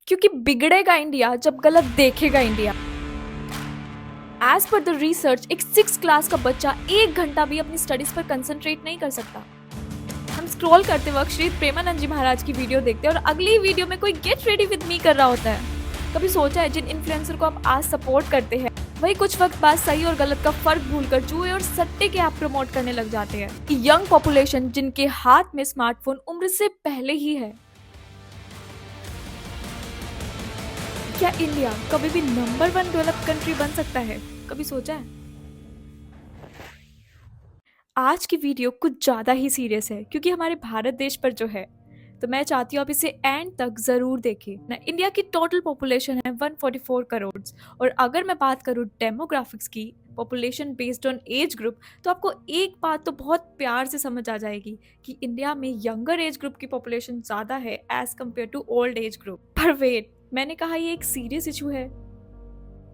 क्योंकि बिगड़ेगा इंडिया जब गलत देखेगा India. As per the research एक 6 क्लास का बच्चा 1 घंटा भी अपनी स्टडीज पर कंसंट्रेट नहीं कर सकता। हम स्क्रॉल करते वक्त श्री प्रेमानंद जी महाराज की वीडियो देखते हैं और अगली वीडियो में कोई गेट रेडी विद मी कर रहा होता है। कभी सोचा है जिन इन्फ्लुएंसर को आप आज सपोर्ट करते हैं वही कुछ वक्त बाद सही और गलत का फर्क भूलकर जुए और सट्टे के ऐप प्रमोट करने लग जाते हैं। कि यंग पॉपुलेशन जिनके हाथ में स्मार्टफोन उम्र से पहले ही है, क्या इंडिया कभी भी नंबर 1 डेवलप्ड कंट्री बन सकता है? कभी सोचा है? आज की वीडियो कुछ ज़्यादा ही सीरियस है क्योंकि हमारे भारत देश पर जो है, तो मैं चाहती हूँ आप इसे एंड तक ज़रूर देखें ना। इंडिया की टोटल पॉपुलेशन है 144 करोड़ और अगर मैं बात करूँ डेमोग्राफिक्स की, population based on age group, तो आपको एक बात तो बहुत प्यार से समझ आ जाएगी कि इंडिया में यंगर एज ग्रुप की पॉपुलेशन ज़्यादा है as compared to old age group. पर वेट, मैंने कहा ये एक सीरियस इशू है।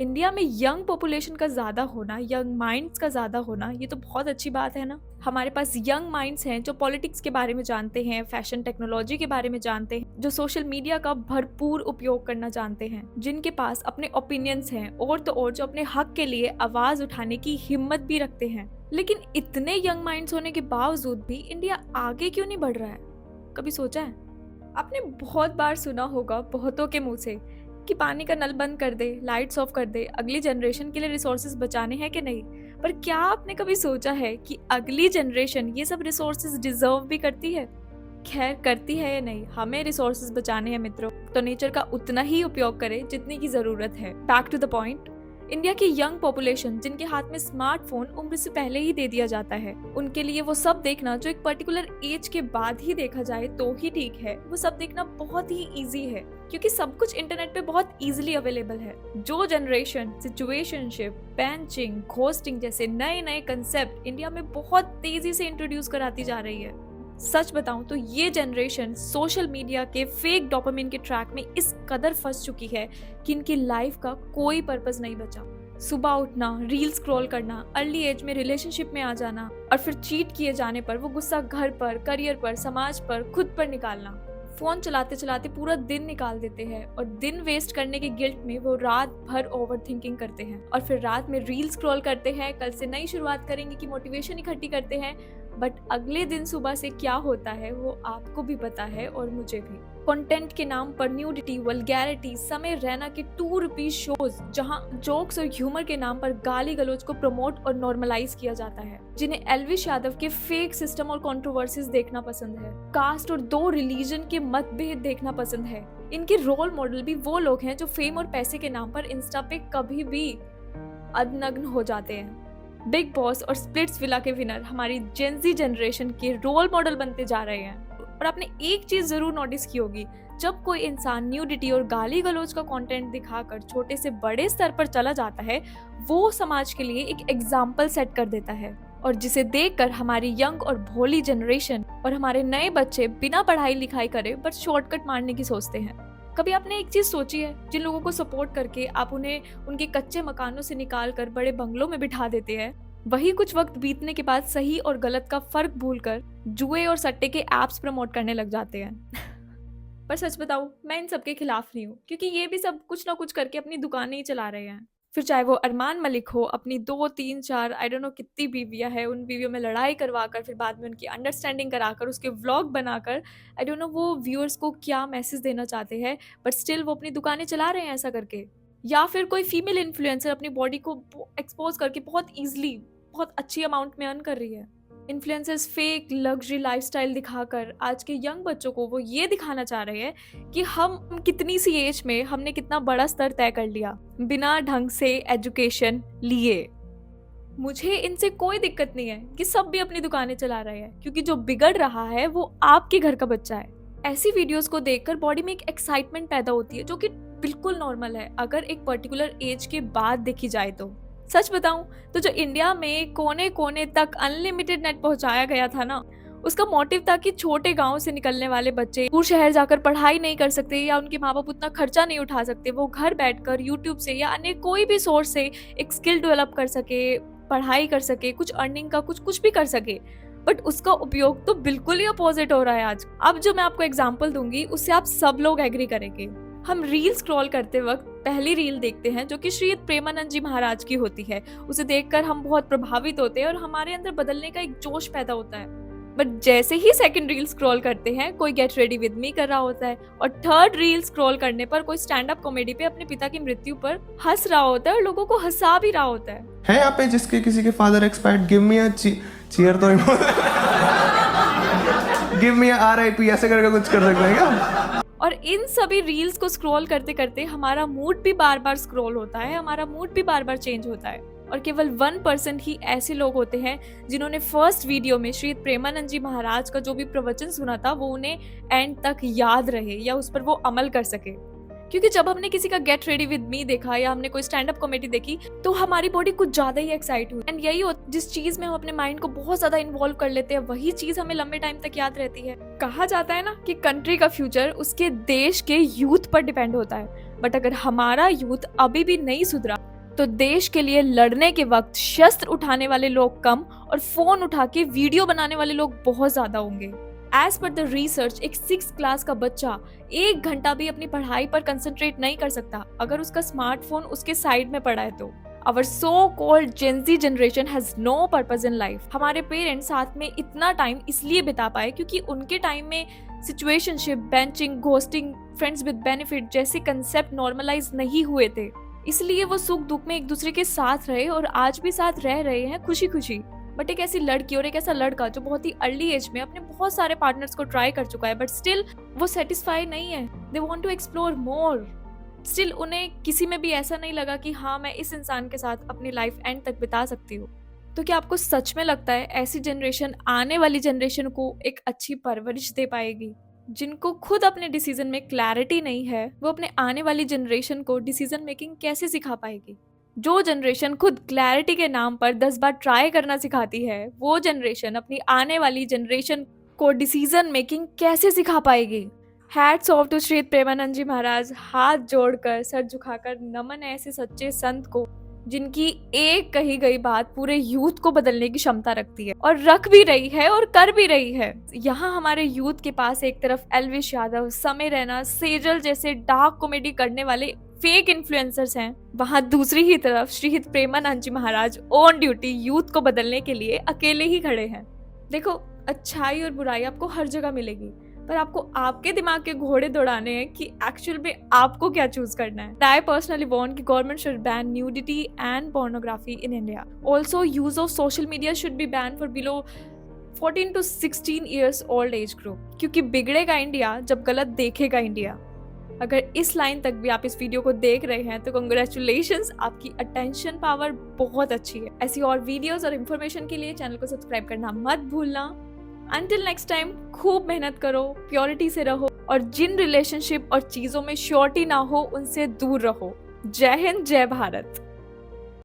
इंडिया में यंग पॉपुलेशन का ज़्यादा होना, यंग माइंड्स का ज़्यादा होना, ये तो बहुत अच्छी बात है ना। हमारे पास यंग माइंड्स हैं जो पॉलिटिक्स के बारे में जानते हैं, फैशन टेक्नोलॉजी के बारे में जानते हैं, जो सोशल मीडिया का भरपूर उपयोग करना जानते हैं, जिनके पास अपने ओपिनियंस हैं और तो और जो अपने हक के लिए आवाज़ उठाने की हिम्मत भी रखते हैं। लेकिन इतने यंग माइंड्स होने के बावजूद भी इंडिया आगे क्यों नहीं बढ़ रहा है? कभी सोचा है? आपने बहुत बार सुना होगा बहुतों के मुंह से कि पानी का नल बंद कर दे, लाइट्स ऑफ कर दे, अगली जनरेशन के लिए रिसोर्सेज बचाने हैं कि नहीं। पर क्या आपने कभी सोचा है कि अगली जनरेशन ये सब रिसोर्सेज डिजर्व भी करती है? खैर, करती है या नहीं, हमें रिसोर्सेज बचाने हैं मित्रों, तो नेचर का उतना ही उपयोग करें जितनी की जरूरत है। Back to the point, India की यंग पॉपुलेशन जिनके हाथ में स्मार्टफोन उम्र से पहले ही दे दिया जाता है, उनके लिए वो सब देखना जो एक पर्टिकुलर एज के बाद ही देखा जाए तो ही ठीक है, वो सब देखना बहुत ही इजी है क्योंकि सब कुछ इंटरनेट पे बहुत इजीली अवेलेबल है। जो जनरेशन सिचुएशनशिप, बेंचिंग, घोस्टिंग जैसे नए नए कंसेप्ट इंडिया में बहुत तेजी से इंट्रोड्यूस कराती जा रही है, सच बताऊं तो ये जनरेशन सोशल मीडिया के फेक डोपामिन के ट्रैक में इस कदर फंस चुकी है कि इनकी लाइफ का कोई पर्पस नहीं बचा। सुबह उठना, रील स्क्रॉल करना, अर्ली एज में रिलेशनशिप में आ जाना और फिर चीट किए जाने पर वो गुस्सा घर पर, करियर पर, समाज पर, खुद पर निकालना। फोन चलाते चलाते पूरा दिन निकाल देते हैं और दिन वेस्ट करने के गिल्ट में वो रात भर ओवर थिंकिंग करते हैं और फिर रात में रील स्क्रॉल करते हैं, कल से नई शुरुआत करेंगे की मोटिवेशन इकट्ठी करते हैं। बट अगले दिन सुबह से क्या होता है वो आपको भी पता है और मुझे भी। कंटेंट के नाम पर न्यूडिटी, वल्गैरिटी, समय रैना के 2 रुपीज शोज जहां जोक्स और ह्यूमर के नाम पर गाली गलौज को प्रमोट और नॉर्मलाइज किया जाता है, जिन्हें एल्विश यादव के फेक सिस्टम और कंट्रोवर्सीज देखना पसंद है, कास्ट और 2 रिलीजन के मतभेद देखना पसंद है। इनके रोल मॉडल भी वो लोग हैं जो फेम और पैसे के नाम पर इंस्टा पे कभी भी अधनग्न हो जाते हैं। बिग बॉस और स्प्लिट्स विला के विनर हमारी जेनजी जनरेशन के रोल मॉडल बनते जा रहे हैं। और आपने एक चीज जरूर नोटिस की होगी, जब कोई इंसान न्यूडिटी और गाली गलौज का कंटेंट दिखाकर छोटे से बड़े स्तर पर चला जाता है, वो समाज के लिए एक एग्जाम्पल सेट कर देता है और जिसे देखकर हमारी यंग और भोली जनरेशन और हमारे नए बच्चे बिना पढ़ाई लिखाई करे बस शॉर्टकट मारने की सोचते हैं। कभी आपने एक चीज सोची है, जिन लोगों को सपोर्ट करके आप उन्हें उनके कच्चे मकानों से निकाल कर बड़े बंगलों में बिठा देते हैं, वही कुछ वक्त बीतने के बाद सही और गलत का फर्क भूलकर जुए और सट्टे के एप्स प्रमोट करने लग जाते हैं। पर सच बताऊं, मैं इन सबके खिलाफ नहीं हूँ क्योंकि ये भी सब कुछ ना कुछ करके अपनी दुकानें ही चला रहे हैं। फिर चाहे वो अरमान मलिक हो, अपनी 2 3 4 आई डोंट नो कितनी बीवियां हैं, उन बीवियों में लड़ाई करवाकर फिर बाद में उनकी अंडरस्टैंडिंग कराकर उसके व्लॉग बनाकर, आई डोंट नो वो व्यूअर्स को क्या मैसेज देना चाहते हैं, बट स्टिल वो अपनी दुकानें चला रहे हैं ऐसा करके। या फिर कोई फीमेल इन्फ्लुएंसर अपनी बॉडी को एक्सपोज करके बहुत ईजिली बहुत अच्छी अमाउंट में अर्न कर रही है। इन्फ्लुएंसर्स फेक लग्जरी लाइफस्टाइल दिखाकर आज के यंग बच्चों को वो ये दिखाना चाह रहे हैं कि हम कितनी सी एज में हमने कितना बड़ा स्तर तय कर लिया बिना ढंग से एजुकेशन लिए। मुझे इनसे कोई दिक्कत नहीं है कि सब भी अपनी दुकानें चला रहे हैं क्योंकि जो बिगड़ रहा है वो आपके घर का बच्चा है। ऐसी वीडियोस को देखकर बॉडी में एक एक्साइटमेंट पैदा होती है जो कि बिल्कुल नॉर्मल है अगर एक पर्टिकुलर एज के बाद देखी जाए तो। सच बताऊं तो जो इंडिया में कोने कोने तक अनलिमिटेड नेट पहुंचाया गया था ना, उसका मोटिव था कि छोटे गांव से निकलने वाले बच्चे दूर शहर जाकर पढ़ाई नहीं कर सकते या उनके माँ बाप उतना खर्चा नहीं उठा सकते, वो घर बैठकर यूट्यूब से या अन्य कोई भी सोर्स से एक स्किल डेवलप कर सके, पढ़ाई कर सके, कुछ अर्निंग का कुछ भी कर सके। बट उसका उपयोग तो बिल्कुल ही अपोजिट हो रहा है आज। अब जो मैं आपको एग्जाम्पल दूंगी उससे आप सब लोग एग्री करेंगे। हम रील स्क्रॉल करते वक्त पहली रील देखते हैं जो कि श्री प्रेमानंद जी महाराज की होती है। उसे देखकर हम बहुत प्रभावित होते हैं और हमारे अंदर बदलने का एक जोश पैदा होता है। बट जैसे ही सेकंड रील स्क्रॉल करते हैं कोई गेट रेडी विद मी कर रहा होता है, और थर्ड रील स्क्रॉल करने पर कोई स्टैंड अप कॉमेडी पे अपने पिता की मृत्यु पर हंस रहा होता है और लोगों को हंसा भी रहा होता है यहाँ पे जिसके किसी के फादर एक्सपायर्ड, गिव मी अ चीयर तो गिव मी RIP ऐसे करके कुछ कर सकते हैं क्या? और इन सभी रील्स को स्क्रॉल करते करते हमारा मूड भी बार बार स्क्रॉल होता है, हमारा मूड भी बार बार चेंज होता है। और केवल 1% ही ऐसे लोग होते हैं जिन्होंने फर्स्ट वीडियो में श्री प्रेमानंद जी महाराज का जो भी प्रवचन सुना था वो उन्हें एंड तक याद रहे या उस पर वो अमल कर सके। क्योंकि जब हमने किसी का गेट रेडी विद मी देखा या हमने कोई स्टैंड अप कॉमेडी देखी तो हमारी बॉडी कुछ ज्यादा ही एक्साइट हुई। एंड यही जिस चीज में हम अपने माइंड को बहुत ज्यादा इन्वॉल्व कर लेते हैं वही चीज हमें लंबे टाइम तक याद रहती है। कहा जाता है ना कि कंट्री का फ्यूचर उसके देश के यूथ पर डिपेंड होता है, बट अगर हमारा यूथ अभी भी नहीं सुधरा तो देश के लिए लड़ने के वक्त शस्त्र उठाने वाले लोग कम और फोन उठा के वीडियो बनाने वाले लोग बहुत ज्यादा होंगे। एज पर द रिसर्च एक 6th क्लास का बच्चा 1 घंटा भी अपनी पढ़ाई पर कंसंट्रेट नहीं कर सकता अगर उसका स्मार्टफोन उसके साइड में पड़ा है तो। Our so-called Gen Z generation has no purpose in life. हमारे पेरेंट्स साथ में इतना टाइम इसलिए बिता पाए क्योंकि उनके टाइम में situationship, benching, ghosting, friends with benefit जैसे कंसेप्ट नॉर्मलाइज नहीं हुए थे। इसलिए वो सुख दुख में एक दूसरे के साथ रहे और आज भी साथ रह रहे हैं खुशी खुशी। बट एक ऐसी लड़की और एक ऐसा लड़का जो बहुत ही अर्ली एज में अपने बहुत सारे पार्टनर्स को ट्राई कर चुका है बट स्टिल वो सेटिस्फाई नहीं है, they want to explore more. Still उन्हें किसी में भी ऐसा नहीं लगा कि हाँ मैं इस इंसान के साथ अपनी लाइफ एंड तक बिता सकती हूँ। तो क्या आपको सच में लगता है ऐसी जनरेशन आने वाली जनरेशन को एक अच्छी परवरिश दे पाएगी? जिनको खुद अपने डिसीजन में क्लैरिटी नहीं है वो अपने आने वाली जनरेशन को डिसीजन मेकिंग कैसे सिखा पाएगी? जो जनरेशन खुद क्लैरिटी के नाम पर 10 बार ट्राई करना सिखाती है वो जनरेशन अपनी आने वाली जनरेशन को डिसीजन मेकिंग कैसे सिखा पाएगी? Hats off to Shri Premanand ji Maharaj. हाथ जोड़कर सर झुकाकर नमन है ऐसे सच्चे संत को जिनकी एक कही गई बात पूरे यूथ को बदलने की क्षमता रखती है और रख भी रही है और कर भी रही है। यहाँ हमारे यूथ के पास एक तरफ एल्विश यादव, समय रैना, सेजल जैसे डार्क कॉमेडी करने वाले फेक इन्फ्लुएंसर्स हैं, वहाँ दूसरी ही तरफ श्री प्रेमानंद जी महाराज ऑन ड्यूटी यूथ को बदलने के लिए अकेले ही खड़े हैं। देखो, अच्छाई और बुराई आपको हर जगह मिलेगी पर आपको आपके दिमाग के घोड़े दौड़ाने हैं कि एक्चुअल में आपको क्या चूज करना है। आई पर्सनली वांट कि government should ban nudity and pornography in India. Also use of social media should be ban for below 14 to 16 years old age group, क्योंकि बिगड़ेगा इंडिया जब गलत देखेगा इंडिया। अगर इस लाइन तक भी आप इस वीडियो को देख रहे हैं तो कंग्रेचुलेशंस, आपकी अटेंशन पावर बहुत अच्छी है। ऐसी और वीडियोस और इन्फॉर्मेशन के लिए चैनल को सब्सक्राइब करना मत भूलना। अंटिल नेक्स्ट टाइम, खूब मेहनत करो, प्योरिटी से रहो और जिन रिलेशनशिप और चीजों में श्योरिटी ना हो उनसे दूर रहो। जय हिंद, जय भारत।